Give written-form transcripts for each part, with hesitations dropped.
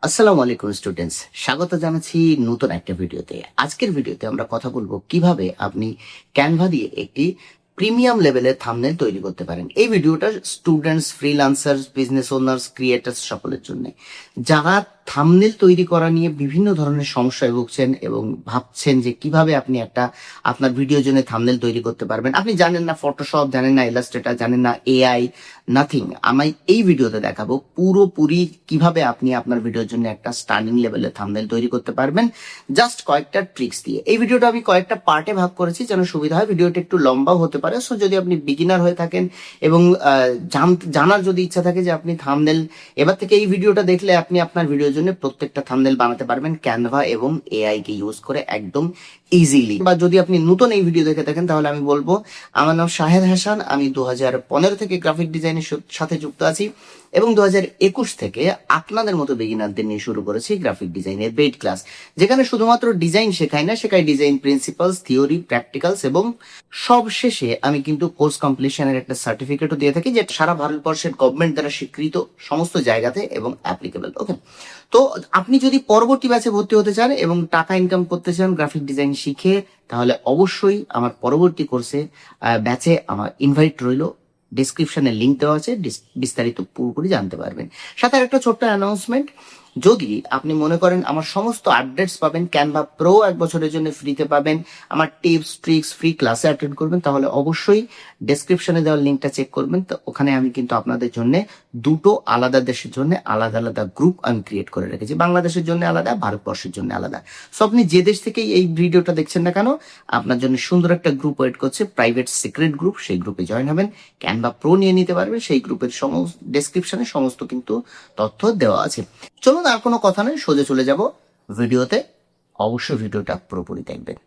আসসালামু আলাইকুম স্টুডেন্টস, স্বাগত জানাচ্ছি নতুন একটা ভিডিওতে। আজকের ভিডিওতে আমরা কথা বলবো কিভাবে আপনি ক্যানভা দিয়ে একটি প্রিমিয়াম লেভেলের থাম্বনেল তৈরি করতে পারেন। এই ভিডিওটা students, freelancers, business owners, creators সকলের জন্য, যারা থাম্বনেল তৈরি করা নিয়ে বিভিন্ন ধরনের সমস্যায় ভুগছেন এবং ভাবছেন যে কিভাবে আপনি একটা আপনার ভিডিওর জন্য থাম্বনেল তৈরি করতে পারবেন। আপনি জানেন না ফটোশপ, জানেন না ইলাস্ট্রেটর, জানেন না এআই, নাথিং। আমি এই ভিডিওতে দেখাবো পুরোপুরি কিভাবে আপনি আপনার ভিডিওর জন্য একটা স্টার্নিং লেভেলের থাম্বনেল তৈরি করতে পারবেন জাস্ট কয়েকটা ট্রিক্স দিয়ে। এই ভিডিওটা আমি কয়েকটা পার্টে ভাগ করেছি যেন সুবিধা হয়। ভিডিওটা একটু লম্বাও হতে পারে, সো যদি আপনি বিগিনার হয়ে থাকেন এবং জানার যদি ইচ্ছা থাকে যে আপনি থাম্বনেল, এবার থেকে এই ভিডিওটা দেখলে আপনি আপনার ভিডিওর জন্য প্রত্যেকটা থাম্বনেল বানাতে পারবেন ক্যানভা এবং এআই কে ইউজ করে একদম ইজিলি। বা যদি আপনি নতুন এই ভিডিও দেখে থাকেন তাহলে আমি বলবো, আমার নাম শাহেদ হাসান, আমি 2015 থেকে গ্রাফিক ডিজাইনের সাথে যুক্ত আছি এবং 2021 থেকে আপনাদের মতো বিগিনারদের নিয়ে শুরু করেছি গ্রাফিক ডিজাইনের পেইড ক্লাস, যেখানে শুধুমাত্র ডিজাইন শেখাই না, শেখাই ডিজাইন প্রিন্সিপালস, থিওরি, প্র্যাকটিক্যালস এবং সব শেষে আমি কিন্তু কোর্স কমপ্লিশনের একটা সার্টিফিকেটও দিয়ে থাকি, যেটা সারা ভারতবর্ষের গভর্নমেন্ট দ্বারা স্বীকৃত সমস্ত জায়গাতে এবং অ্যাপ্লিকেবল। ওকে, তো আপনি যদি পরবর্তী ব্যাচে ভর্তি হতে চান এবং টাকা ইনকাম করতে চান গ্রাফিক ডিজাইন শিখে, তাহলে অবশ্যই আমার পরবর্তী কোর্সে ব্যাচে আমার ইনভাইট রইল। ডিসক্রিপশনে লিংক দেওয়া আছে, বিস্তারিত পুরোপুরি জানতে পারবেন। সাথে একটা ছোট্ট অ্যানাউন্সমেন্ট, যদি আপনি মনে করেন আমার সমস্ত আপডেটস পাবেন, ক্যানভা প্রো 1 বছরের জন্য ফ্রিতে পাবেন, আমার টিপস ট্রিক্স ফ্রি ক্লাসে অ্যাটেন্ড করবেন, তাহলে অবশ্যই ডেসক্রিপশনে দেওয়া লিঙ্কটা চেক করবেন। তো ওখানে আমি কিন্তু আপনাদের জন্য দুটো আলাদা দেশের জন্য আলাদা আলাদা গ্রুপ আমি ক্রিয়েট করে রেখেছি, বাংলাদেশের জন্য আলাদা, ভারতবর্ষের জন্য আলাদা। সো আপনি যে দেশ থেকেই এই ভিডিওটা দেখছেন না কেন, আপনার জন্য সুন্দর একটা গ্রুপ ওয়েট করছে, প্রাইভেট সিক্রেট গ্রুপ। সেই গ্রুপে জয়েন হবেন, ক্যানভা প্রো নিয়ে নিতে পারবেন। সেই গ্রুপের সমস্ত ডেসক্রিপশনে সমস্ত কিন্তু তথ্য দেওয়া আছে। চলুন, আর কোনো কথা নয়, সোজা চলে যাব ভিডিওতে। অবশ্যই ভিডিওটা পুরোপুরি দেখবেন।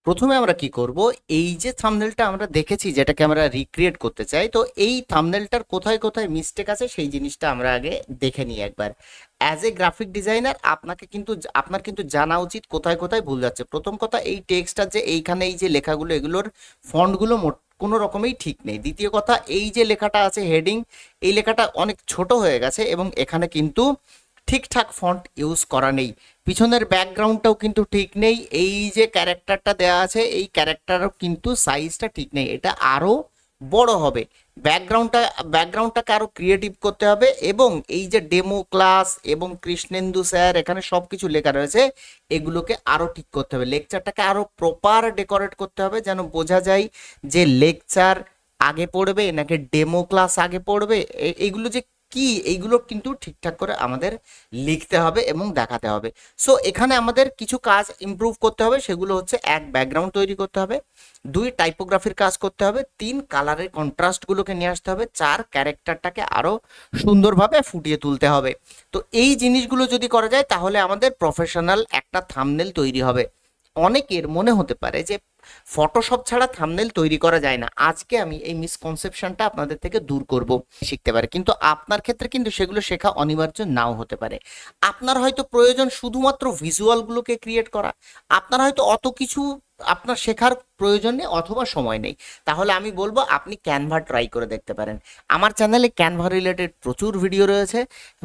প্রথমে আমরা কি করব, এই যে থাম্বনেলটা আমরা দেখেছি যেটাকে আমরা রিক্রিয়েট করতে চাই, তো এই থাম্বনেলটার কোথায় কোথায় মিস্টেক আছে সেই জিনিসটা আমরা আগে দেখে নিই একবার। অ্যাজ এ গ্রাফিক ডিজাইনার আপনার কিন্তু জানা উচিত কোথায় কোথায় ভুল যাচ্ছে। প্রথম কথা, এই টেক্সটটা যে এইখানে এই যে লেখাগুলো, এগুলোর ফন্টগুলো কোনো রকমেই ঠিক নেই। দ্বিতীয় কথা, এই যে লেখাটা আছে হেডিং, এই লেখাটা অনেক ছোট হয়ে গেছে এবং এখানে কিন্তু ঠিকঠাক ফন্ট ইউজ করা নেই। পিছনের ব্যাকগ্রাউন্ডটাও কিন্তু ঠিক নেই। এই যে ক্যারেক্টারটা দেওয়া আছে, এই ক্যারেক্টারও কিন্তু সাইজটা ঠিক নেই, এটা আরো বড় হবে। ব্যাকগ্রাউন্ডটাকে আরো ক্রিয়েটিভ করতে হবে এবং এই যে ডেমো ক্লাস এবং কৃষ্ণেন্দু স্যার এখানে সবকিছু লেখা রয়েছে, এগুলোকে আরো ঠিক করতে হবে। লেকচারটাকে আরো প্রপার ডেকোরেট করতে হবে যেন বোঝা যায় যে লেকচার আগে পড়বে নাকি ডেমো ক্লাস আগে পড়বে। এইগুলো যে কি, এইগুলো কিন্তু ঠিকঠাক করে আমাদের লিখতে হবে এবং দেখাতে হবে। সো এখানে আমাদের কিছু কাজ ইমপ্রুভ করতে হবে, সেগুলো হচ্ছে: 1, ব্যাকগ্রাউন্ড তৈরি করতে হবে; 2, টাইপোগ্রাফির কাজ করতে হবে; 3, কালারের কন্ট্রাস্টগুলোকে নিয়ে আসতে হবে; 4, ক্যারেক্টারটাকে আরো সুন্দরভাবে ফুটিয়ে তুলতে হবে। তো এই জিনিসগুলো যদি করা যায় তাহলে আমাদের প্রফেশনাল একটা থাম্বনেল তৈরি হবে। অনেকের মনে হতে পারে যে ফটোশপ ছাড়া থাম্বনেল তৈরি করা যায় না। আজকে আমি এই মিসকনসেপশনটা আপনাদের থেকে দূর করব, শিখতে পারে, কিন্তু আপনার ক্ষেত্রে কিন্তু সেগুলো শেখা অনিবার্য নাও হতে পারে। আপনার হয়তো প্রয়োজন শুধুমাত্র ভিজুয়ালগুলোকে ক্রিয়েট করা, আপনার হয়তো অত কিছু আপনার শেখার প্রয়োজন নেই অথবা সময় নেই। তাহলে আমি বলবো আপনি ক্যানভা ট্রাই করে দেখতে পারেন। আমার চ্যানেলে ক্যানভা রিলেটেড প্রচুর ভিডিও রয়েছে,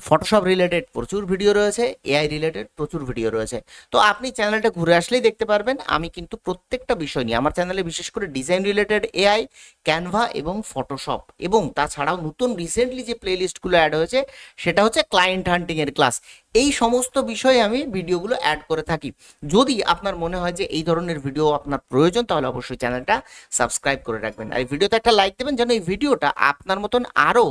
ফটোশপ রিলেটেড প্রচুর ভিডিও রয়েছে, এআই রিলেটেড প্রচুর ভিডিও রয়েছে। তো আপনি চ্যানেলটা ঘুরে আসলেই দেখতে পারবেন আমি কিন্তু প্রত্যেকটা বিষয় নিয়ে আমার চ্যানেলে, বিশেষ করে ডিজাইন রিলেটেড, এআই, ক্যানভা এবং ফটোশপ, এবং তাছাড়াও নতুন রিসেন্টলি যে প্লেলিস্টগুলো অ্যাড হয়েছে সেটা হচ্ছে ক্লায়েন্ট হান্টিং এর ক্লাস। এই সমস্ত বিষয়ে আমি ভিডিওগুলো অ্যাড করে থাকি। যদি আপনার মনে হয় যে এই ধরনের ভিডিও আপনার প্রয়োজন তাহলে অবশ্যই চ্যানেলটা সাবস্ক্রাইব করে রাখবেন আর এই ভিডিওতে একটা লাইক দেবেন যেন এই ভিডিওটা আপনার মতন আরও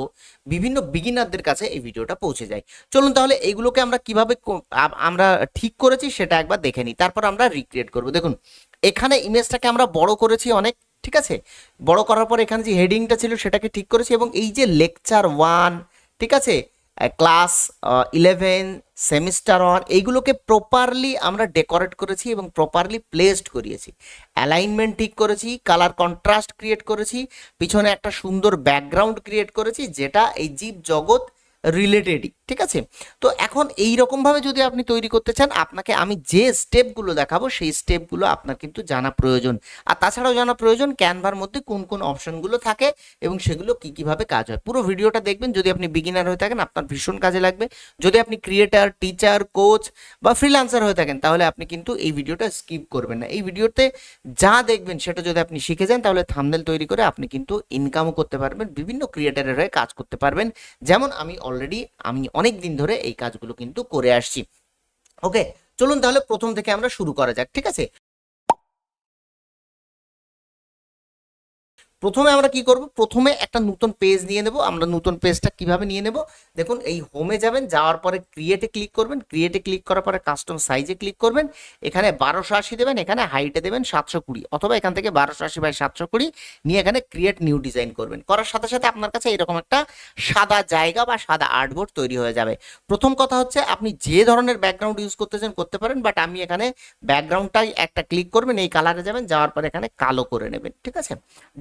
বিভিন্ন বিগিনারদের কাছে এই ভিডিওটা পৌঁছে যায়। চলুন তাহলে এইগুলোকে আমরা কিভাবে আমরা ঠিক করেছি সেটা একবার দেখে নিই, তারপর আমরা রিক্রিয়েট করব। দেখুন, এখানে ইমেজটাকে আমরা বড় করেছি অনেক, ঠিক আছে? বড় করার পর এখানে যে হেডিংটা ছিল সেটাকে ঠিক করেছি এবং এই যে লেকচার 1, ঠিক আছে, ক্লাস 11, সেমিস্টার 1, এইগুলোকে প্রপারলি আমরা ডেকোরেট করেছি এবং প্রপারলি প্লেসড করিয়েছি। অ্যালাইনমেন্ট ঠিক করেছি, কালার কন্ট্রাস্ট ক্রিয়েট করেছি, পিছনে একটা সুন্দর ব্যাকগ্রাউন্ড ক্রিয়েট করেছি যেটা এই জীব জগৎ রিলেটেডই, ঠিক ঠিক আছে। তো এখন এই রকম ভাবে যদি আপনি তৈরি করতে চান, আপনাকে আমি যে স্টেপগুলো দেখাবো সেই স্টেপগুলো আপনার কিন্তু জানা প্রয়োজন। আর তাছাড়াও জানা প্রয়োজন ক্যানভার মধ্যে কোন কোন অপশনগুলো থাকে এবং সেগুলো কি কিভাবে কাজ হয়। পুরো ভিডিওটা দেখবেন, যদি আপনি বিগিনার হয়ে থাকেন আপনার ভীষণ কাজে লাগবে। যদি আপনি ক্রিয়েটার, টিচার, কোচ বা ফ্রিল্যান্সার হয়ে থাকেন তাহলে আপনি কিন্তু এই ভিডিওটা স্কিপ করবেন না। এই ভিডিওতে যা দেখবেন সেটা যদি আপনি শিখে যান তাহলে থাম্বনেল তৈরি করে আপনি কিন্তু ইনকামও করতে পারবেন, বিভিন্ন ক্রিয়েটারের হয়ে কাজ করতে পারবেন, যেমন আমি অনেক দিন ধরে এই কাজগুলো কিন্তু করে আসছি। ওকে, চলুন তাহলে প্রথম থেকে আমরা শুরু করা যাক, ঠিক আছে। প্রথমে আমরা কি করব, প্রথমে একটা নতুন পেজ নিয়ে নেব। আমরা নতুন পেজটা কিভাবে নিয়ে নেব, দেখুন এই হোমে যাবেন, যাওয়ার পরে ক্রিয়েটে ক্লিক করবেন, ক্রিয়েটে ক্লিক করার পরে কাস্টম সাইজে ক্লিক করবেন, এখানে 1280 দেবেন, এখানে হাইটে দেবেন 720, অথবা এখান থেকে 1280/720 নিয়ে এখানে ক্রিয়েট নিউ ডিজাইন করবেন। করার সাথে সাথে আপনার কাছে এরকম একটা সাদা জায়গা বা সাদা আর্টবোর্ড তৈরি হয়ে যাবে। প্রথম কথা হচ্ছে আপনি যে ধরনের ব্যাকগ্রাউন্ড ইউজ করতে চান করতে পারেন, বাট আমি এখানে ব্যাকগ্রাউন্ডটাই একটা ক্লিক করবেন, এই কালারে যাবেন, যাওয়ার পরে এখানে কালো করে নেবেন, ঠিক আছে,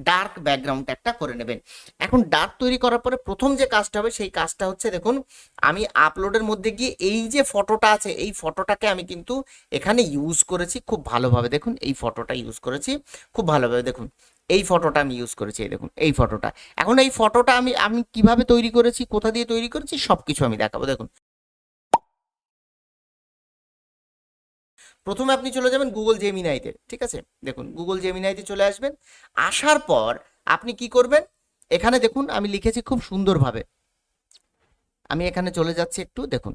ডার্ক ব্যাকগ্রাউন্ড একটা করে নেবেন। এখন ডার্ক তৈরি করার পরে প্রথম যে কাজটা হবে সেই কাজটা হচ্ছে, দেখুন আমি আপলোডের মধ্যে গিয়ে এই যে ফটোটা আছে এই ফটোটাকে আমি কিন্তু এখানে ইউজ করেছি খুব ভালোভাবে। দেখুন এই ফটোটা ইউজ করেছি খুব ভালোভাবে, দেখুন এই ফটোটা আমি ইউজ করেছি, এই দেখুন এই ফটোটা। এখন এই ফটোটা আমি আমি কিভাবে তৈরি করেছি, কোথা দিয়ে তৈরি করেছি সবকিছু আমি দেখাবো। দেখুন প্রথমে আপনি চলে যাবেন গুগল জেমিনাইতে, ঠিক আছে, দেখুন গুগল জেমিনাইতে চলে আসবেন। আসার পর আপনি কি করবেন, এখানে দেখুন আমি লিখেছি খুব সুন্দরভাবে, আমি এখানে চলে যাচ্ছি একটু, দেখুন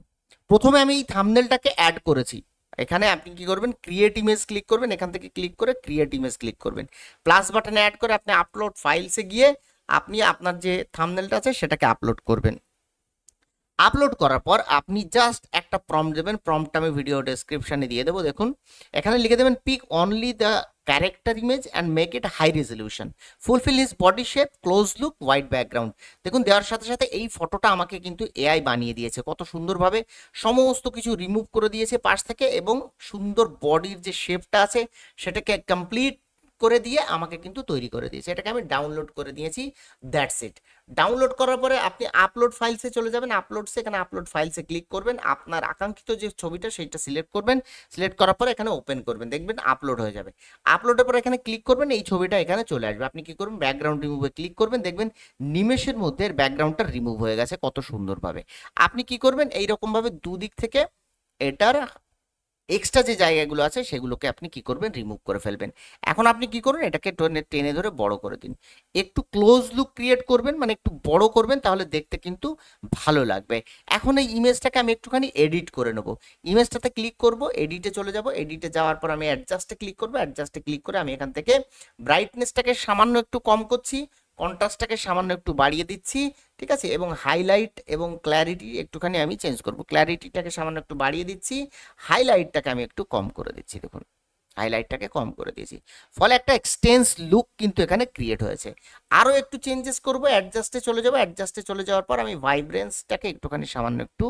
প্রথমে আমি এই থাম্বনেলটাকে অ্যাড করেছি। এখানে আপনি কি করবেন, ক্রিয়েট ইমেজ ক্লিক করবেন, এখান থেকে ক্লিক করে ক্রিয়েট ইমেজ ক্লিক করবেন, প্লাস বাটনে অ্যাড করে আপনি আপলোড ফাইলসে গিয়ে আপনি আপনার যে থাম্বনেলটা আছে সেটাকে আপলোড করবেন। আপলোড করার পর আপনি জাস্ট একটা প্রম্পট দেবেন, প্রম্পটটা আমি ভিডিও ডেসক্রিপশনে দিয়ে দেবো। দেখুন এখানে লিখে দেবেন pick only the character image and make it high resolution, fulfil his body shape, close look, white background. দেখুন দেওয়ার সাথে সাথে এই ফটোটা আমাকে কিন্তু এআই বানিয়ে দিয়েছে, কত সুন্দরভাবে সমস্ত কিছু রিমুভ করে দিয়েছে পাশ থেকে, এবং সুন্দর বডির যে শেপটা আছে সেটাকে কমপ্লিট করে দিয়ে আমাকে কিন্তু তৈরি করে দিয়েছে। এটাকে আমি ডাউনলোড করে দিয়েছি, দ্যাটস ইট। ডাউনলোড করার পরে আপনি আপলোড ফাইলসে চলে যাবেন, আপলোডসে এখানে আপলোড ফাইলসে ক্লিক করবেন, আপনার আকাঙ্ক্ষিত যে ছবিটা সেইটা সিলেক্ট করবেন, সিলেক্ট করার পরে এখানে ওপেন করবেন, দেখবেন আপলোড হয়ে যাবে। আপলোডের পরে এখানে ক্লিক করবেন, এই ছবিটা এখানে চলে আসবে। আপনি কি করবেন, ব্যাকগ্রাউন্ড রিমুভে ক্লিক করবেন, দেখবেন নিমেষের মধ্যে ব্যাকগ্রাউন্ডটা রিমুভ হয়ে গেছে কত সুন্দরভাবে। আপনি কি করবেন, এইরকমভাবে দুদিক থেকে এটার এক্সট্রা যে জায়গাগুলো আছে সেগুলোকে আপনি কি করবেন, রিমুভ করে ফেলবেন। এখন আপনি কি করবেন, এটাকে টেনে টেনে ধরে বড় করে দিন, একটু ক্লোজ লুক ক্রিয়েট করবেন, মানে একটু বড় করবেন, তাহলে দেখতে কিন্তু ভালো লাগবে। এখন এই ইমেজটাকে আমি একটুখানি এডিট করে নেব। ইমেজটাতে ক্লিক করব, এডিটে চলে যাব, এডিটে যাওয়ার পর আমি অ্যাডজাস্টে ক্লিক করব, অ্যাডজাস্টে ক্লিক করে আমি এখান থেকে ব্রাইটনেসটাকে সামান্য একটু কম করছি, কন্ট্রাস্টটাকে সামান্য একটু বাড়িয়ে দিচ্ছি, ঠিক আছে, এবং হাইলাইট এবং ক্ল্যারিটি একটুখানি আমি চেঞ্জ করব, ক্ল্যারিটিটাকে সামান্য একটু বাড়িয়ে দিচ্ছি, হাইলাইটটাকে আমি একটু কম করে দিচ্ছি, দেখুন হাইলাইটটাকে কম করে দিয়েছি, ফলে একটা এক্সটেন্স লুক কিন্তু এখানে ক্রিয়েট হয়েছে। আরও একটু চেঞ্জেস করব, অ্যাডজাস্টে চলে যাব, অ্যাডজাস্টে চলে যাওয়ার পর আমি ভাইব্রেন্সটাকে একটুখানি সামান্য একটু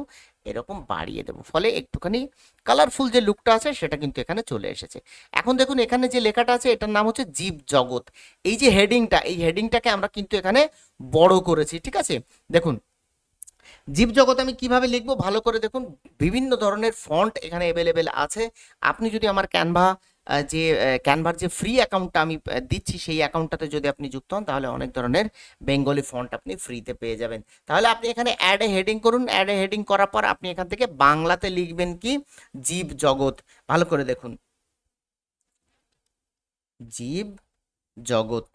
এরকম বাড়িয়ে দেবো, ফলে একটুখানি কালারফুল যে লুকটা আছে সেটা কিন্তু এখানে চলে এসেছে। এখন দেখুন এখানে যে লেখাটা আছে এটার নাম হচ্ছে জীব জগৎ। এই যে হেডিংটা, এই হেডিংটাকে আমরা কিন্তু এখানে বড় করেছি, ঠিক আছে। দেখুন জীবজগৎ আমি কিভাবে লিখবো ভালো করে দেখুন, বিভিন্ন ধরনের ফন্ট এখানে অ্যাভেলেবেল আছে। আপনি যদি আমার ক্যানভার যে ফ্রি অ্যাকাউন্টটা আমি দিচ্ছি সেই অ্যাকাউন্টটাতে যদি আপনি যুক্ত হন তাহলে অনেক ধরনের বেঙ্গলি ফন্ট আপনি ফ্রিতে পেয়ে যাবেন। তাহলে আপনি এখানে অ্যাড এ হেডিং করুন, অ্যাড এ হেডিং করার পর আপনি এখান থেকে বাংলাতে লিখবেন কি, জীব জগৎ। ভালো করে দেখুন, জীব জগৎ,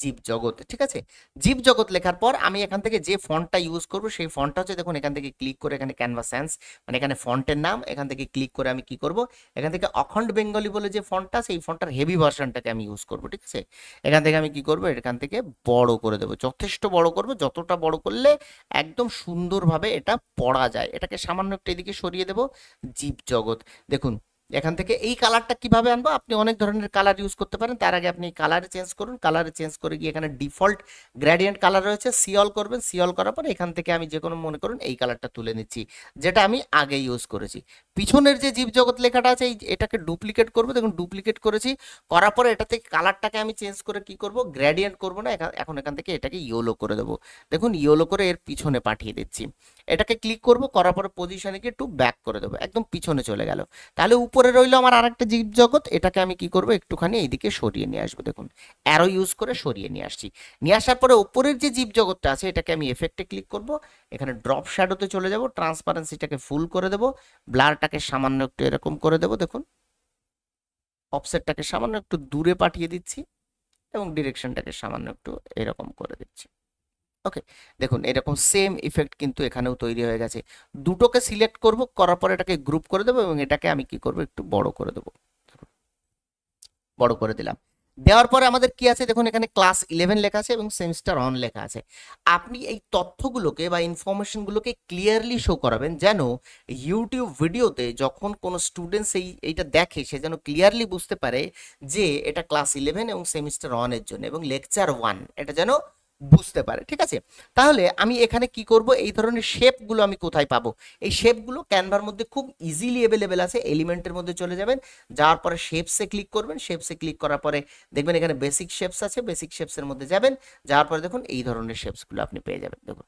জীব জগৎ, ঠিক আছে। জীব জগৎ লেখার পর আমি এখান থেকে যে ফন্টটা ইউজ করব সেই ফন্টটা হচ্ছে, দেখুন এখান থেকে ক্লিক করে এখানে ক্যানভাস সেন্স, মানে এখানে ফন্টের নাম, এখান থেকে ক্লিক করে আমি কি করব, এখান থেকে অখণ্ড বেঙ্গলি বলে যে ফন্টটা সেই ফন্টটার হেভি ভার্সনটাকে আমি ইউজ করব, ঠিক আছে। এখান থেকে আমি কি করব, এখান থেকে বড় করে দেবো, যথেষ্ট বড় করব, যতটা বড় করলে একদম সুন্দরভাবে এটা পড়া যায়। এটাকে সামান্য একটু এদিকে সরিয়ে দেবো, জীব জগৎ। দেখুন এখান থেকে এই কালারটা কিভাবে আনবো, আপনি অনেক ধরনের কালার ইউজ করতে পারেন। তার আগে আপনি কালারে চেঞ্জ করুন, কালারে চেঞ্জ করে গিয়ে এখানে ডিফল্ট গ্রেডিয়েন্ট কালার রয়েছে, সিঅল করবেন। সিঅল করার পর এখান থেকে আমি যে কোনো মনে করুন এই কালারটা তুলে নিচ্ছি, যেটা আমি আগে ইউজ করেছি। পিছনের যে জীবজগৎ লেখাটা আছে এটাকে ডুপ্লিকেট করবো, দেখুন ডুপ্লিকেট করেছি। করার পরে এটা থেকে কালারটাকে আমি চেঞ্জ করে কি করব, গ্রেডিয়েন্ট করবো না, এখন এখান থেকে এটাকে ইয়েলো করে দেবো। দেখুন ইয়েলো করে এর পিছনে পাঠিয়ে দিচ্ছি। এটাকে ক্লিক করব, করার পরে পজিশনে গিয়ে একটু ব্যাক করে দেবো, একদম পিছনে চলে গেল। তাহলে উপরে রইলো আমার আরেকটা জীবজগৎ, এটাকে আমি কি করব, একটুখানি এইদিকে সরিয়ে নিয়ে আসবো। দেখুন অ্যারো ইউজ করে সরিয়ে নিয়ে আসছি। নিয়ে আসার পরে উপরের যে জীবজগৎটা আছে এটাকে আমি এফেক্টে ক্লিক করব, এখানে ড্রপ শ্যাডোতে চলে যাব, ট্রান্সপারেন্সিটাকে ফুল করে দেবো, ব্লারটাকে সামান্য একটু এরকম করে দেবো। দেখুন অফসেটটাকে সামান্য একটু দূরে পাঠিয়ে দিচ্ছি এবং ডিরেকশনটাকে সামান্য একটু এরকম করে দিচ্ছি। ওকে, দেখুন এরকম সেম ইফেক্ট কিন্তু এখানেও তৈরি হয়ে গেছে। দুটোকে সিলেক্ট করব, করার পর এটাকে গ্রুপ করে দেবো এবং এটাকে আমি কি করব, একটু বড় করে দেবো। বড় করে দিলাম। দেওয়ার পরে আমাদের কি আছে, দেখুন এখানে ক্লাস 11 লেখা আছে এবং সেমিস্টার অন লেখা আছে। আপনি এই তথ্যগুলোকে বা ইনফরমেশনগুলোকে ক্লিয়ারলি শো করাবেন, যেন ইউটিউব ভিডিওতে যখন কোনো স্টুডেন্টস এইটা দেখে সে যেন ক্লিয়ারলি বুঝতে পারে যে এটা ক্লাস 11 এবং সেমিস্টার অনের জন্য এবং লেকচার 1, এটা যেন বুঝতে পারে। ঠিক আছে, তাহলে আমি এখানে কি করব, এই ধরনের শেপগুলো আমি কোথায় পাবো? এই শেপগুলো ক্যানভার মধ্যে খুব ইজিলি অ্যাভেলেবেল আছে। এলিমেন্টের মধ্যে চলে যাবেন, যাওয়ার পরে শেপসে ক্লিক করবেন। শেপসে ক্লিক করার পরে দেখবেন এখানে বেসিক শেপস আছে, বেসিক শেপসের মধ্যে যাবেন, যাওয়ার পরে দেখুন এই ধরনের শেপসগুলো আপনি পেয়ে যাবেন। দেখুন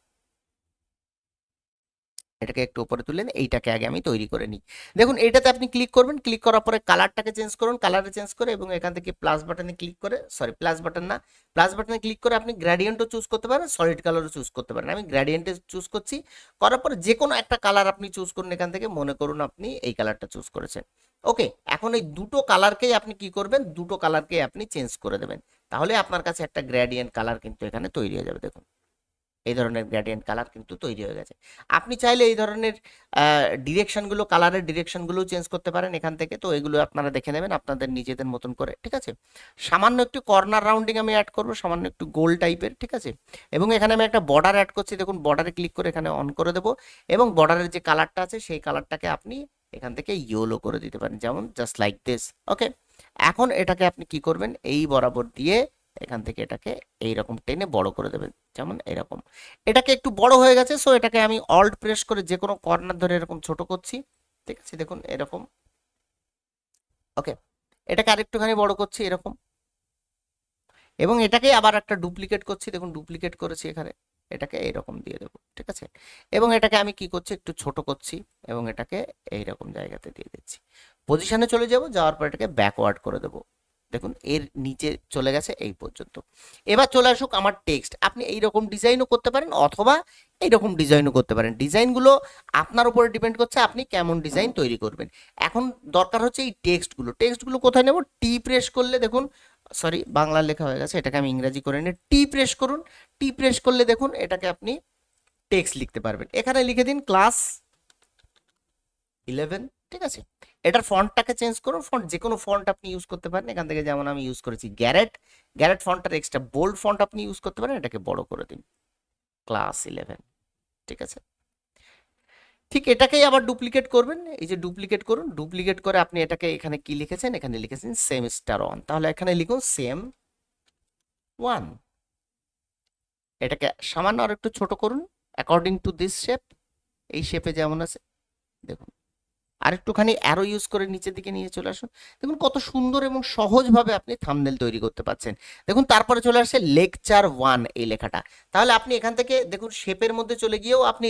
এটাকে একটু উপরে তুলেন, এইটাকে আগে আমি তৈরি করে নিই। দেখুন এইটাতে আপনি ক্লিক করবেন, ক্লিক করার পরে কালারটাকে চেঞ্জ করুন, কালারে চেঞ্জ করে এবং এখান থেকে প্লাস বাটনে ক্লিক করে, সরি প্লাস বাটন না, প্লাস বাটনে ক্লিক করে আপনি গ্রেডিয়েন্টও চুজ করতে পারেন, সলিড কালারও চুজ করতে পারেন। আমি গ্রেডিয়েন্টে চুজ করছি। করার পরে যে কোনো একটা কালার আপনি চুজ করুন, এখান থেকে মনে করুন আপনি এই কালারটা চুজ করেছেন। ওকে, এখন এই দুটো কালারকেই আপনি কি করবেন, দুটো কালারকেই আপনি চেঞ্জ করে দেবেন। তাহলে আপনার কাছে একটা গ্রেডিয়েন্ট কালার কিন্তু এখানে তৈরি হয়ে যাবে। দেখুন এই ধরনের গ্রেডিয়েন্ট কালার কিন্তু তৈরি হয়ে গেছে। আপনি চাইলে এই ধরনের ডিরেকশনগুলো, কালারের ডিরেকশনগুলো চেঞ্জ করতে পারেন এখান থেকে। তো এগুলো আপনারা দেখে নেবেন আপনাদের নিজেদের মতন করে। ঠিক আছে, সামান্য একটু কর্নার রাউন্ডিং আমি অ্যাড করবো, সামান্য একটু গোল টাইপের। ঠিক আছে, এবং এখানে আমি একটা বর্ডার অ্যাড করছি। দেখুন বর্ডারে ক্লিক করে এখানে অন করে দেবো এবং বর্ডারের যে কালারটা আছে সেই কালারটাকে আপনি এখান থেকে ইয়েলো করে দিতে পারেন, যেমন জাস্ট লাইক দিস। ওকে, এখন এটাকে আপনি কি করবেন, এই বরাবর দিয়ে এখান থেকে এটাকে এইরকম টেনে বড় করে দেবেন, যেমন এরকম। এটাকে একটু বড় হয়ে গেছে, সো এটাকে আমি অল্ট প্রেস করে যে কোনো কর্নার ধরে এরকম ছোট করছি। ঠিক আছে, দেখুন এরকম। ওকে, এটাকে আরেকটুখানি বড় করছি এরকম, এবং এটাকে আবার একটা ডুপ্লিকেট করছি। দেখুন ডুপ্লিকেট করেছি এখানে, এটাকে এইরকম দিয়ে দেবো। ঠিক আছে, এবং এটাকে আমি কি করছি, একটু ছোট করছি এবং এটাকে এইরকম জায়গাতে দিয়ে দিচ্ছি। পজিশনে চলে যাব, যাওয়ার পর এটাকে ব্যাকওয়ার্ড করে দেবো। দেখুন এর নিচে চলে গেছে এই পর্যন্ত। এবার চলে আসুক আমার টেক্সট। আপনি এইরকম ডিজাইনও করতে পারেন অথবা এইরকম ডিজাইনও করতে পারেন। ডিজাইনগুলো আপনার উপরে ডিপেন্ড করছে আপনি কেমন ডিজাইন তৈরি করবেন। এখন দরকার হচ্ছে এই টেক্সটগুলো। টেক্সটগুলো কোথায় নেব, টি প্রেস করলে, দেখুন সরি বাংলা লেখা হয়ে গেছে, এটাকে আমি ইংরেজি করে নিই। টি প্রেস করুন, টি প্রেস করলে দেখুন এটাকে আপনি টেক্সট লিখতে পারবেন। এখানে লিখে দিন ক্লাস 11। ঠিক আছে, এটার ফন্টটাকে চেঞ্জ করুন। ফন্ট যে কোনো ফন্ট আপনি ইউজ করতে পারেন এখান থেকে, যেমন আমি ইউজ করেছি গ্যারেট। গ্যারেট ফন্টটার এক্সট্রা বোল্ড ফন্ট আপনি ইউজ করতে পারেন, এটাকে বড় করে দিন, ক্লাস 11। ঠিক আছে, ঠিক এটাকেই আবার ডুপ্লিকেট করবেন। এই যে ডুপ্লিকেট করুন, ডুপ্লিকেট করে আপনি এটাকে এখানে কি লিখেছেন, এখানে লিখেছেন সেমিস্টার অন, তাহলে এখানে লিখুন সেম 1। এটাকে সামান্য আর একটু ছোট করুন অ্যাকর্ডিং টু দিস শেপ, এই শেপে যেমন আছে। দেখুন আরেকটুখানি অ্যারো ইউজ করে নিচের দিকে নিয়ে চলে আসুন। দেখুন কত সুন্দর এবং সহজভাবে আপনি থাম্বনেল তৈরি করতে পারছেন। দেখুন তারপরে চলে আসছে লেকচার 1 এই লেখাটা। তাহলে আপনি এখান থেকে দেখুন শেপের মধ্যে চলে গিয়েও আপনি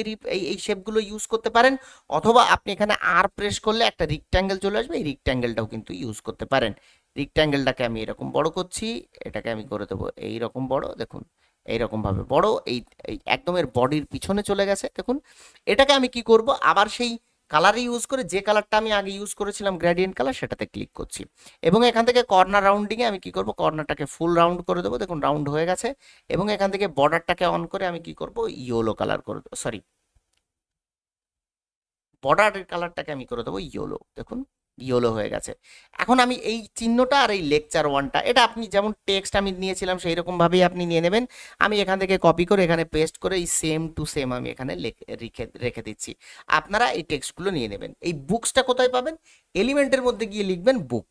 এই শেপগুলো ইউজ করতে পারেন, অথবা আপনি এখানে আর প্রেস করলে একটা রিক্ট্যাঙ্গেল চলে আসবে, এই রিক্ট্যাঙ্গেলটাও কিন্তু ইউজ করতে পারেন। রিক্ট্যাঙ্গেলটাকে আমি এরকম বড় করছি, এটাকে আমি করে দেবো এইরকম বড়। দেখুন এইরকম ভাবে বড়, এই একদম এর বডির পিছনে চলে গেছে। দেখুন এটাকে আমি কি করব, আবার সেই কালারে ইউজ করে, যে কালারটা আমি আগে ইউজ করেছিলাম গ্রেডিয়েন্ট কালার, সেটাতে ক্লিক করছি এবং এখান থেকে কর্নার রাউন্ডিংয়ে আমি কি করব, কর্নারটাকে ফুল রাউন্ড করে দেবো। দেখুন রাউন্ড হয়ে গেছে এবং এখান থেকে বর্ডারটাকে অন করে আমি কি করব, ইয়েলো কালার করে দেবো, সরি বর্ডারের কালারটাকে আমি করে দেবো ইয়েলো। দেখুন ইয়েলো হয়ে গেছে। এখন আমি এই চিহ্নটা আর এই লেকচার ওয়ানটা, এটা আপনি যেমন টেক্সট আমি নিয়েছিলাম সেই রকম ভাবেই আপনি নিয়ে নেবেন। আমি এখান থেকে কপি করে এখানে পেস্ট করে এই সেম টু সেম আমি এখানে রেখে রেখে দিচ্ছি। আপনারা এই টেক্সটগুলো নিয়ে নেবেন। এই বুকসটা কোথায় পাবেন? এলিমেন্টের মধ্যে গিয়ে লিখবেন বুক।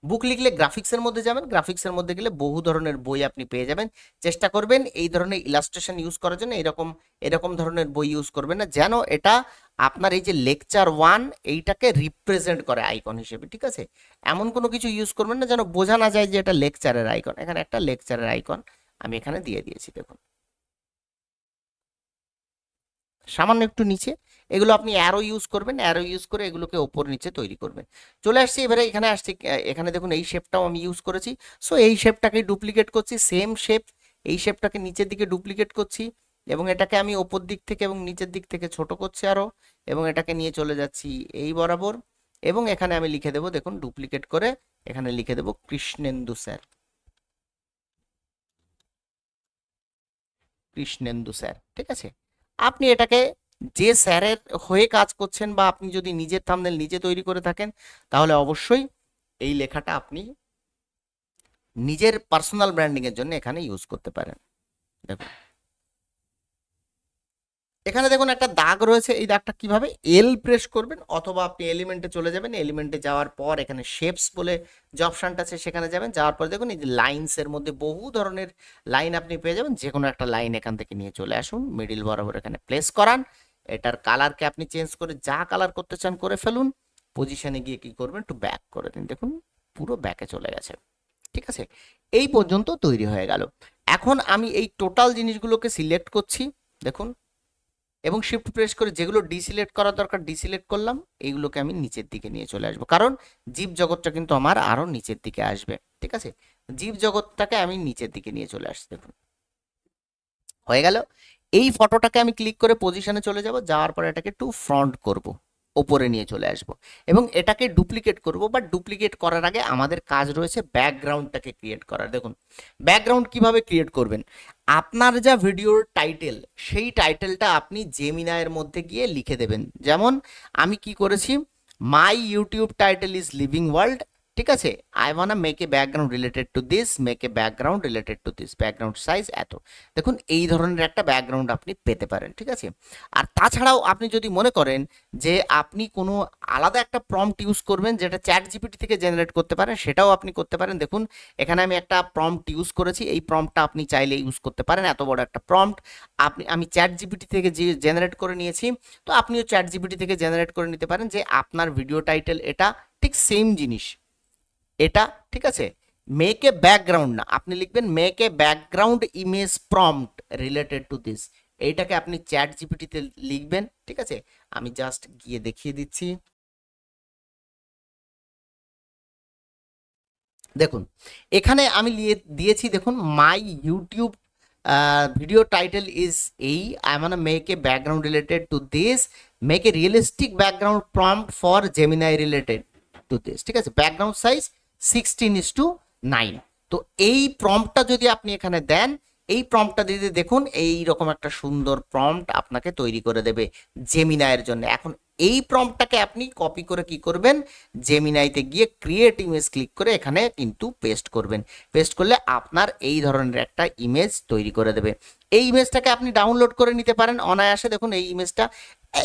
বুক লিখলে গ্রাফিক্সের মধ্যে যাবেন, গ্রাফিক্সের মধ্যে গেলে বহু ধরনের বই আপনি পেয়ে যাবেন। চেষ্টা করবেন এই ধরনের ইলাস্ট্রেশন ইউজ করার জন্য। এরকম এরকম ধরনের বই ইউজ করবেন না, যেন এটা আপনার এই যে লেকচার ওয়ান এইটাকে রিপ্রেজেন্ট করে আইকন হিসেবে, ঠিক আছে? এমন কোনো কিছু ইউজ করবেন না যেন বোঝা না যায় যে এটা লেকচারের আইকন। এখানে একটা লেকচারের আইকন আমি এখানে দিয়ে দিয়েছি, দেখুন সামান্য একটু নিচে। এগুলো আপনি অ্যারো ইউজ করবেন, অ্যারো ইউজ করে এগুলোকে ওপর নিচে তৈরি করবেন। চলে আসছি এবারে এখানে আসছি, এখানে দেখুন এই শেপটাও আমি ইউজ করেছি। সো এই শেপটাকে ডুপ্লিকেট করছি, সেম শেপ, এই শেপটাকে নিচের দিকে ডুপ্লিকেট করছি এবং এটাকে আমি ওপর দিক থেকে এবং নিচের দিক থেকে ছোট করছি আরো, এবং এটাকে নিয়ে চলে যাচ্ছি এই বরাবর। এবং এখানে আমি লিখে দেবো, দেখুন ডুপ্লিকেট করে এখানে লিখে দেবো কৃষ্ণেন্দু স্যার, কৃষ্ণেন্দু স্যার, ঠিক আছে? আপনি এটাকে যে স্যারের হয়ে কাজ করছেন বা আপনি যদি নিজের থাম্বনেল নিজে তৈরি করে থাকেন, তাহলে অবশ্যই এই লেখাটা আপনি নিজের পার্সোনাল ব্র্যান্ডিং এর জন্য এখানে ইউজ করতে পারেন। দেখুন এখানে দেখুন একটা দাগ রয়েছে, এই দাগটা কিভাবে, এল প্রেস করবেন অথবা আপনি এলিমেন্টে চলে যাবেন। এলিমেন্টে যাওয়ার পর এখানে শেপস বলে যে অপশনটা আছে সেখানে যাবেন। যাওয়ার পর দেখুন এই যে লাইনস এর মধ্যে বহু ধরনের লাইন আপনি পেয়ে যাবেন। যে কোনো একটা লাইন এখান থেকে নিয়ে চলে আসুন, মিডিল বরাবর এখানে প্লেস করান। এটার কালারকে আপনি চেঞ্জ করে যা কালার করতে চান করে ফেলুন। পজিশনে গিয়ে কি করবেন, একটু ব্যাক করে দিন, দেখুন পুরো ব্যাকে চলে গেছে, ঠিক আছে? এই পর্যন্ত তৈরি হয়ে গেল। এখন আমি এই টোটাল জিনিসগুলোকে সিলেক্ট করছি, দেখুন, এবং শিফট প্রেস করে যেগুলো ডিসিলেক্ট করা দরকার ডিসিলেক্ট করলাম। এইগুলোকে আমি নিচের দিকে নিয়ে চলে আসবো, কারণ জীব জগৎটা কিন্তু আমার আরো নিচের দিকে আসবে, ঠিক আছে? জীব জগৎটাকে আমি নিচের দিকে নিয়ে চলে আসছি, দেখুন হয়ে গেল। এই ফটোটাকে আমি ক্লিক করে পজিশনে চলে যাব, যাওয়ার পর এটাকে একটু ফ্রন্ট করব, ওপরে নিয়ে চলে আসব এবং এটাকে ডুপ্লিকেট করব। বাট ডুপ্লিকেট করার আগে আমাদের কাজ রয়েছে ব্যাকগ্রাউন্ডটাকে ক্রিয়েট করার। দেখুন ব্যাকগ্রাউন্ড কিভাবে ক্রিয়েট করবেন, আপনার যা ভিডিওর টাইটেল সেই টাইটেলটা আপনি জেমিনাইয়ের মধ্যে গিয়ে লিখে দেবেন। যেমন আমি কি করেছি, my YouTube title is living world, ঠিক আছে? I wanna make a background related to this, make a background related to this, background size এত। দেখুন এই ধরনের একটা ব্যাকগ্রাউন্ড আপনি পেতে পারেন, ঠিক আছে? আর তাছাড়াও আপনি যদি মনে করেন যে আপনি কোনো আলাদা একটা প্রম্পট ইউজ করবেন যেটা চ্যাট জিপিটি থেকে জেনারেট করতে পারেন, সেটাও আপনি করতে পারেন। দেখুন এখানে আমি একটা প্রম্পট ইউজ করেছি, এই প্রম্পটটা আপনি চাইলে ইউজ করতে পারেন। এত বড় একটা প্রম্পট আমি চ্যাট জিপিটি থেকে যে জেনারেট করে নিয়েছি, তো আপনিও চ্যাট জিপিটি থেকে জেনারেট করে নিতে পারেন যে আপনার ভিডিও টাইটেল এটা, ঠিক সেম জিনিস এটা, ঠিক আছে? মেক এ ব্যাকগ্রাউন্ড না, আপনি লিখবেন make a background image prompt related to this. এইটাকে আপনি চ্যাট জিপিটিতে লিখবেন, ঠিক আছে? আমি জাস্ট গিয়ে দেখিয়ে দিচ্ছি, দেখুন এখানে আমি দিয়েছি, দেখুন my YouTube video title is এই, I wanna make a background related to this, make a realistic background prompt for Gemini related to this, ঠিক আছে? Background size 16:9। তো এই প্রম্পটটা যদি আপনি এখানে দেন, এই প্রম্পটটা দিতে দেখুন এই রকম একটা সুন্দর প্রম্পট আপনাকে তৈরি করে দেবে জেমিনাইয়ের জন্য। এখন এই প্রম্পটটাকে আপনি কপি করে কি করবেন, জেমিনাইতে গিয়ে ক্রিয়েট ইমেজ ক্লিক করে এখানে কিন্তু পেস্ট করবেন। পেস্ট করলে আপনার এই ধরনের একটা ইমেজ তৈরি করে দেবে। এই ইমেজটাকে আপনি ডাউনলোড করে নিতে পারেন অনায়াসে। দেখুন এই ইমেজটা,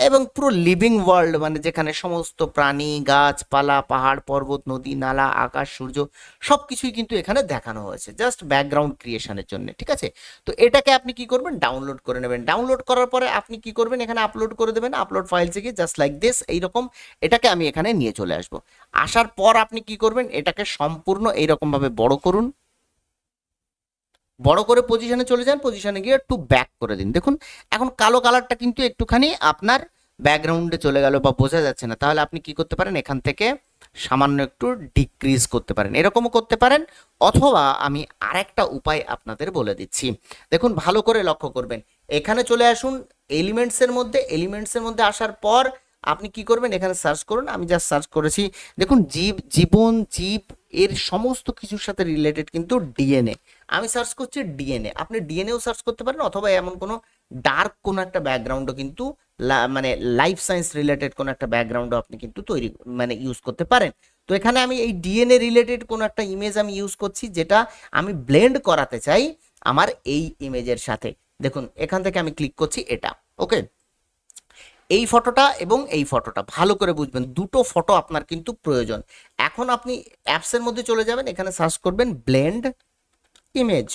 এবং পুরো লিভিং ওয়ার্ল্ড মানে যেখানে সমস্ত প্রাণী গাছপালা পাহাড় পর্বত নদী নালা আকাশ সূর্য সব কিছুই কিন্তু এখানে দেখানো হয়েছে জাস্ট ব্যাকগ্রাউন্ড ক্রিয়েশনের জন্য, ঠিক আছে? তো এটাকে আপনি কি করবেন, ডাউনলোড করে নেবেন। ডাউনলোড করার পরে আপনি কি করবেন, এখানে আপলোড করে দেবেন। আপলোড ফাইলসে গিয়ে জাস্ট লাইক দিস এইরকম এটাকে আমি এখানে নিয়ে চলে আসবো। আসার পর আপনি কি করবেন, এটাকে সম্পূর্ণ এইরকম ভাবে বড় করুন, বড় করে পজিশনে চলে যান, পজিশনে গিয়ে একটু ব্যাক করে দিন। দেখুন এখন কালো কালারটা কিন্তু একটুখানি আপনার ব্যাকগ্রাউন্ডে চলে গেল বা বোঝা যাচ্ছে না, তাহলে আপনি কি করতে পারেন, এখান থেকে সামান্য একটু ডিক্রিজ করতে পারেন, এরকমও করতে পারেন। অথবা আমি আরেকটা উপায় আপনাদের বলে দিচ্ছি, দেখুন ভালো করে লক্ষ্য করবেন। এখানে চলে আসুন এলিমেন্টসের মধ্যে, এলিমেন্টসের মধ্যে আসার পর আপনি কি করবেন, এখানে সার্চ করুন। আমি জাস্ট সার্চ করেছি, দেখুন জীবন, জীব, এর সমস্ত কিছুর সাথে রিলেটেড কিন্তু ডিএনএ। আমি সার্চ করছি ডিএনএ, আপনি ডিএনএও সার্চ করতে পারেন, অথবা এমন কোনো ডার্ক কোনো একটা ব্যাকগ্রাউন্ডও কিন্তু মানে লাইফ সায়েন্স রিলেটেড কোনো একটা ব্যাকগ্রাউন্ডও আপনি কিন্তু তৈরি মানে ইউজ করতে পারেন। তো এখানে আমি এই ডিএনএ রিলেটেড কোনো একটা ইমেজ আমি ইউজ করছি, যেটা আমি ব্লেন্ড করাতে চাই আমার এই ইমেজের সাথে। দেখুন এখান থেকে আমি ক্লিক করছি এটা, ওকে। এই ফটোটা এবং এই ফটোটা ভালো করে বুঝবেন, দুটো ফটো আপনার কিন্তু প্রয়োজন। এখন আপনি অ্যাপসের মধ্যে চলে যাবেন, এখানে সার্চ করবেন ব্লেন্ড ইমেজ।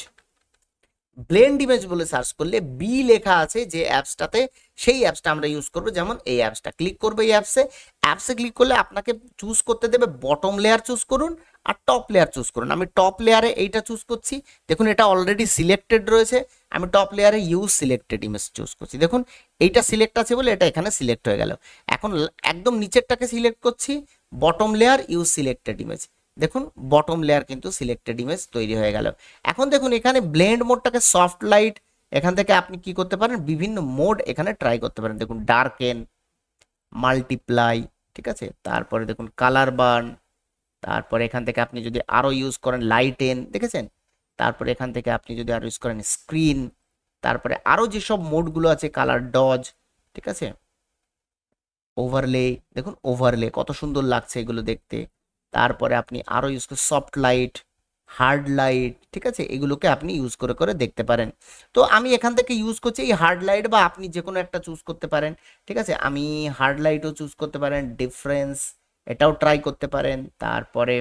ব্লেন্ড ইমেজ বলে সার্চ করলে বি লেখা আছে যে অ্যাপসটাতে, সেই অ্যাপসটা আমরা ইউজ করবো। যেমন এই অ্যাপসটা ক্লিক করবো, এই অ্যাপসে ক্লিক করলে আপনাকে চুজ করতে দেবে বটম লেয়ার চুজ করুন আর টপ লেয়ার চুজ করুন। আমি টপ লেয়ারে এইটা চুজ করছি, দেখুন এটা অলরেডি সিলেক্টেড রয়েছে। আমি টপ লেয়ারে ইউজ সিলেক্টেড ইমেজ চুজ করছি, দেখুন এইটা সিলেক্ট আছে বলে এটা এখানে সিলেক্ট হয়ে গেল। এখন একদম নিচেরটাকে সিলেক্ট করছি, bottom layer use selected image, দেখুন বটম লেয়ার কিন্তু সিলেক্টেড ইমেজ তৈরি হয়ে গেল। এখন দেখুন এখানে ব্লেন্ড মোডটাকে সফট লাইট, এখান থেকে আপনি কি করতে পারেন, বিভিন্ন মোড এখানে ট্রাই করতে পারেন। দেখুন ডার্কেন, মাল্টিপ্লাই, ঠিক আছে, তারপরে দেখুন কালার বার্ন, তারপরে এখান থেকে আপনি যদি আরো ইউজ করেন লাইটেন, দেখেছেন, তারপরে এখান থেকে আপনি যদি আরো ইউজ করেন স্ক্রিন, তারপরে আরো যেসব মোডগুলো আছে কালার ডজ, ঠিক আছে, ওভারলে, দেখুন ওভারলে কত সুন্দর লাগছে এগুলো দেখতে। তারপরে আপনি আরো ইউজ করে সফট লাইট, হার্ড লাইট, ঠিক আছে, এগুলোকে আপনি ইউজ করে করে দেখতে পারেন। তো আমি এখান থেকে ইউজ করছি এই হার্ড লাইট, বা আপনি যে কোনো একটা চুজ করতে পারেন, ঠিক আছে। আমি হার্ড লাইটও চুজ করতে পারেন, ডিফারেন্স এটাও ট্রাই করতে পারেন, তারপরে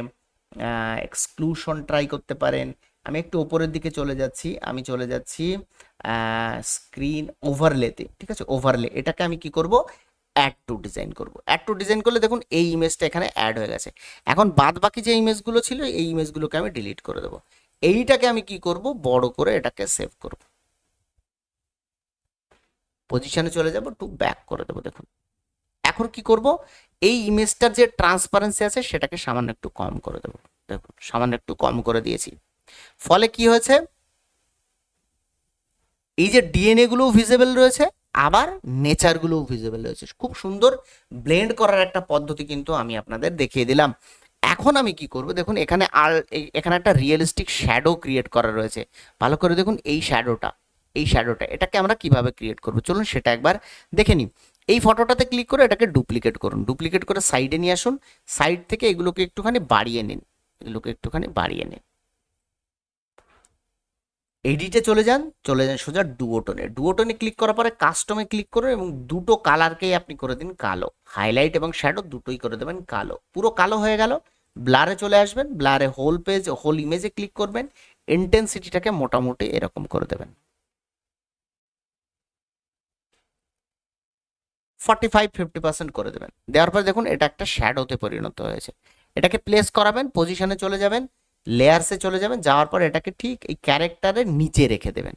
এক্সক্লুশন ট্রাই করতে পারেন। আমি একটু উপরের দিকে চলে যাচ্ছি, আমি চলে যাচ্ছি স্ক্রিন ওভারলেতে, ঠিক আছে, ওভারলে, এটাকে আমি কি করব, অ্যাড টু ডিজাইন করব। অ্যাড টু ডিজাইন করলে দেখুন এই ইমেজটা এখানে অ্যাড হয়ে গেছে। এখন বাদ বাকি যে ইমেজগুলো ছিল এই ইমেজগুলোকে আমি ডিলিট করে দেবো। এইটাকে আমি কি করব, বড় করে এটাকে সেভ করব, পজিশনে চলে যাব, টু ব্যাক করে দেবো। দেখুন এখন কি করব, এই ইমেজটার যে ট্রান্সপারেন্সি আছে সেটাকে সামান্য একটু কম করে দেবো। দেখুন সামান্য একটু কম করে দিয়েছি, ফলে কি হয়েছে, এই যে ডিএনএ গুলোও ভিজিবল রয়েছে, আবার নেচার গুলোও ভিজিবল রয়েছে। খুব সুন্দর ব্লেন্ড করার একটা পদ্ধতি কিন্তু আমি আপনাদের দেখিয়ে দিলাম। এখন আমি কি করব, দেখুন এখানে আর এখানে একটা রিয়েলিস্টিক শ্যাডো ক্রিয়েট করা রয়েছে। ভালো করে দেখুন এই শ্যাডোটা, এই শ্যাডোটা এটাকে আমরা কিভাবে ক্রিয়েট করব, চলুন সেটা একবার দেখে নিই। এই ফটোটাতে ক্লিক করে এটাকে ডুপ্লিকেট করুন, ডুপ্লিকেট করে সাইডে নিয়ে আসুন, সাইড থেকে এগুলোকে একটুখানি বাড়িয়ে নিন, এগুলোকে একটুখানি বাড়িয়ে নিন। এডিটে চলে যান, চলে যান সোজা ডুওটোনে, ডুওটোনে ক্লিক করার পরে কাস্টমে ক্লিক করুন এবং দুটো কালারকেই আপনি করে দিন কালো, হাইলাইট এবং শ্যাডো দুটোই করে দেবেন কালো, পুরো কালো হয়ে গেল। ব্লারে চলে আসবেন, ব্লারে হোল পেজ, হোল ইমেজে ক্লিক করবেন, ইন্টেন্সিটিটাকে মোটামুটি এরকম করে দেবেন, 45-50% করে দেবেন। দেওয়ার পর দেখুন এটা একটা শ্যাডোতে পরিণত হয়েছে। এটাকে প্লেস করাবেন, পজিশনে চলে যাবেন, লেয়ারসে চলে যাবেন, যাওয়ার পর এটাকে ঠিক এই ক্যারেক্টারের নিচে রেখে দেবেন।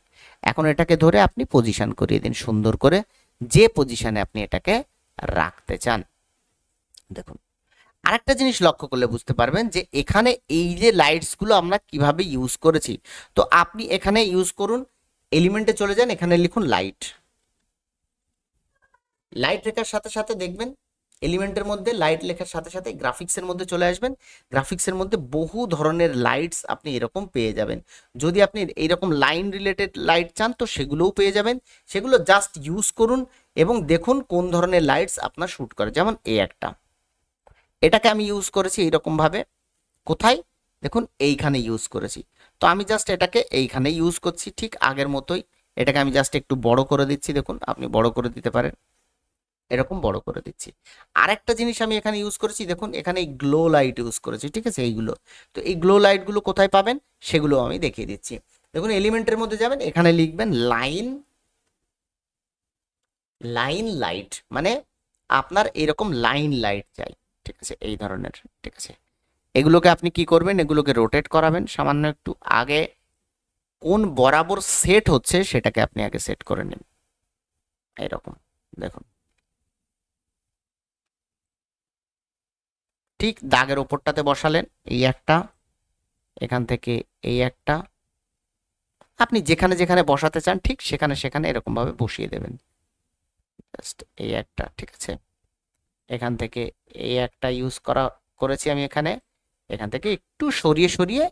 এখন এটাকে ধরে আপনি পজিশন করিয়ে দিন সুন্দর করে, যে পজিশনে আপনি এটাকে রাখতে চান। দেখুন আরেকটা জিনিস লক্ষ্য করলে বুঝতে পারবেন যে এখানে এই যে লাইটস গুলো আমরা কিভাবে ইউজ করেছি। তো আপনি এখানে ইউজ করুন, এলিমেন্টে চলে যান, এখানে লিখুন লাইট, লাইট লেখার সাথে সাথে দেখবেন এলিমেন্টের মধ্যে লাইট লেখার সাথে সাথে গ্রাফিক্সের মধ্যে চলে আসবেন। গ্রাফিক্সের মধ্যে বহু ধরনের লাইটস আপনি এরকম পেয়ে যাবেন। যদি আপনি এইরকম লাইন রিলেটেড লাইট চান তো সেগুলোও পেয়ে যাবেন। সেগুলো জাস্ট ইউজ করুন এবং দেখুন কোন ধরনের লাইটস আপনার শ্যুট করে। যেমন এই একটা, এটাকে আমি ইউজ করেছি এইরকম ভাবে, কোথায় দেখুন এইখানে ইউজ করেছি। তো আমি জাস্ট এটাকে এইখানে ইউজ করছি ঠিক আগের মতোই। এটাকে আমি জাস্ট একটু বড় করে দিচ্ছি, দেখুন আপনি বড় করে দিতে পারেন, এরকম বড় করে দিচ্ছি। আরেকটা জিনিস আমি এখানে ইউজ করেছি, দেখুন এখানে এই গ্লো লাইট ইউজ করেছি, ঠিক আছে, এইগুলো। তো এই গ্লো লাইটগুলো কোথায় পাবেন সেগুলো আমি দেখিয়ে দিচ্ছি। দেখুন এলিমেন্টের মধ্যে যাবেন, এখানে লিখবেন লাইন, লাইন লাইট, মানে আপনার এরকম লাইন লাইট চাই, ঠিক আছে, এই ধরনের, ঠিক আছে। এগুলোকে আপনি কি করবেন, এগুলোকে রোটেট করাবেন সামান্য একটু, আগে কোন বরাবর সেট হচ্ছে সেটাকে আপনি আগে সেট করে নিন, এইরকম দেখুন, ঠিক দাগের ওপরটাতে বসালেন, এই একটা, এখান থেকে এই একটা, আপনি যেখানে যেখানে বসাতে চান ঠিক সেখানে সেখানে এরকম ভাবে বসিয়ে দেবেন, জাস্ট এই একটা, ঠিক আছে। এখান থেকে এই একটা করেছি আমি এখানে, এখান থেকে একটু সরিয়ে সরিয়ে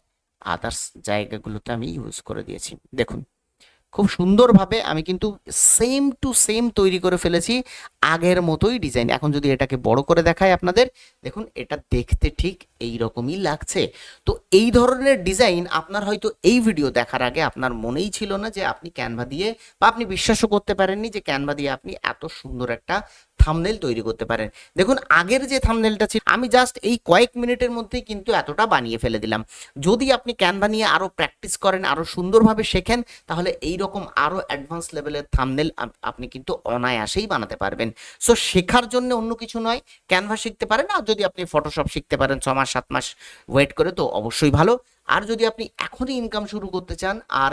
আদার্স জায়গাগুলোতে আমি ইউজ করে দিয়েছি। দেখুন খুব সুন্দরভাবে আমি কিন্তু সেম টু সেম তৈরি করে ফেলেছি, আগের মতোই ডিজাইন। এখন যদি এটাকে বড় করে দেখাই আপনাদের, দেখুন এটা দেখতে ঠিক এই রকমই লাগছে। তো এই ধরনের ডিজাইন আপনার হয়তো এই ভিডিও দেখার আগে আপনার মনেই ছিল না যে আপনি ক্যানভা দিয়ে, বা আপনি বিশ্বাসও করতে পারেননি যে ক্যানভা দিয়ে আপনি এত সুন্দর একটা থাম্বনেল তৈরি করতে পারেন। দেখুন আগের যে থাম্বনেলটা ছিল, আমি জাস্ট এই কয়েক মিনিটের মধ্যেই কিন্তু এতটা বানিয়ে ফেলে দিলাম। যদি আপনি ক্যানভা নিয়ে আরো প্র্যাকটিস করেন, আরো সুন্দরভাবে শেখেন, তাহলে এই রকম আরো অ্যাডভান্স লেভেলের থাম্বনেল আপনি কিন্তু অনায়াসেই বানাতে পারবেন। সো শেখার জন্য অন্য কিছু নয়, ক্যানভা শিখতে পারেন। আর যদি আপনি ফটোশপ শিখতে পারেন 6 মাস 7 মাস ওয়েট করে, তো অবশ্যই ভালো। আর যদি আপনি এখনই ইনকাম শুরু করতে চান, আর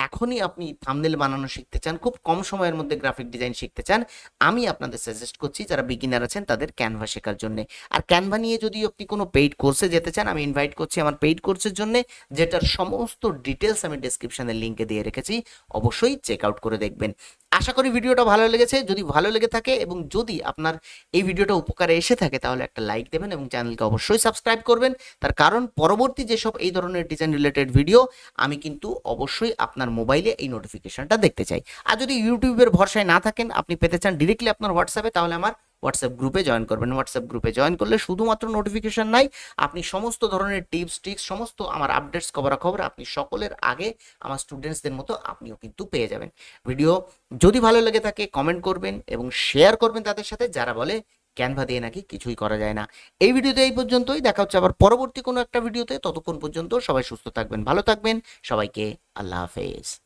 এখনই আপনি থাম্বনেল বানানো শিখতে চান, খুব কম সময়ের মধ্যে গ্রাফিক ডিজাইন শিখতে চান, আমি আপনাদের সাজেস্ট করছি যারা বিগিনার আছেন তাদের ক্যানভা শেখার জন্য। আর ক্যানভা নিয়ে যদি আপনি কোনো পেইড কোর্সে যেতে চান, আমি ইনভাইট করছি আমার পেইড কোর্সের জন্য, যেটার সমস্ত ডিটেলস আমি ডেসক্রিপশনের লিঙ্কে দিয়ে রেখেছি, অবশ্যই চেক আউট করে দেখবেন। আশা করি ভিডিওটা ভালো লেগেছে। যদি ভালো লেগে থাকে এবং যদি আপনার এই ভিডিওটা উপকারে এসে থাকে, তাহলে একটা লাইক দেবেন এবং চ্যানেলকে অবশ্যই সাবস্ক্রাইব করবেন। তার কারণ পরবর্তী যেসব এই ধরনের ডিজাইন রিলেটেড ভিডিও, আমি কিন্তু অবশ্যই আপনার মোবাইলে এই নোটিফিকেশনটা দেখতে চাই। আর যদি ইউটিউবের ভরসায় না থাকেন, আপনি পেতে চান ডিরেক্টলি আপনার হোয়াটসঅ্যাপে, তাহলে আমার হোয়াটসঅ্যাপ গ্রুপে জয়েন করবেন। হোয়াটসঅ্যাপ গ্রুপে জয়েন করলে শুধুমাত্র নোটিফিকেশন নাই, আপনি সমস্ত ধরনের টিপস ট্রিক্স, সমস্ত আমার আপডেটস খবরাখবর আপনি সকলের আগে আমার স্টুডেন্টসদের মতো আপনিও কিন্তু পেয়ে যাবেন। ভিডিও যদি ভালো লেগে থাকে কমেন্ট করবেন এবং শেয়ার করবেন তাদের সাথে যারা বলে ক্যানভা দিয়ে নাকি কিছুই করা যায় না। এই ভিডিওতে এই পর্যন্তই, দেখা হচ্ছে আবার পরবর্তী কোনো একটা ভিডিওতে। ততক্ষণ পর্যন্ত সবাই সুস্থ থাকবেন, ভালো থাকবেন। সবাইকে আল্লাহ হাফেজ।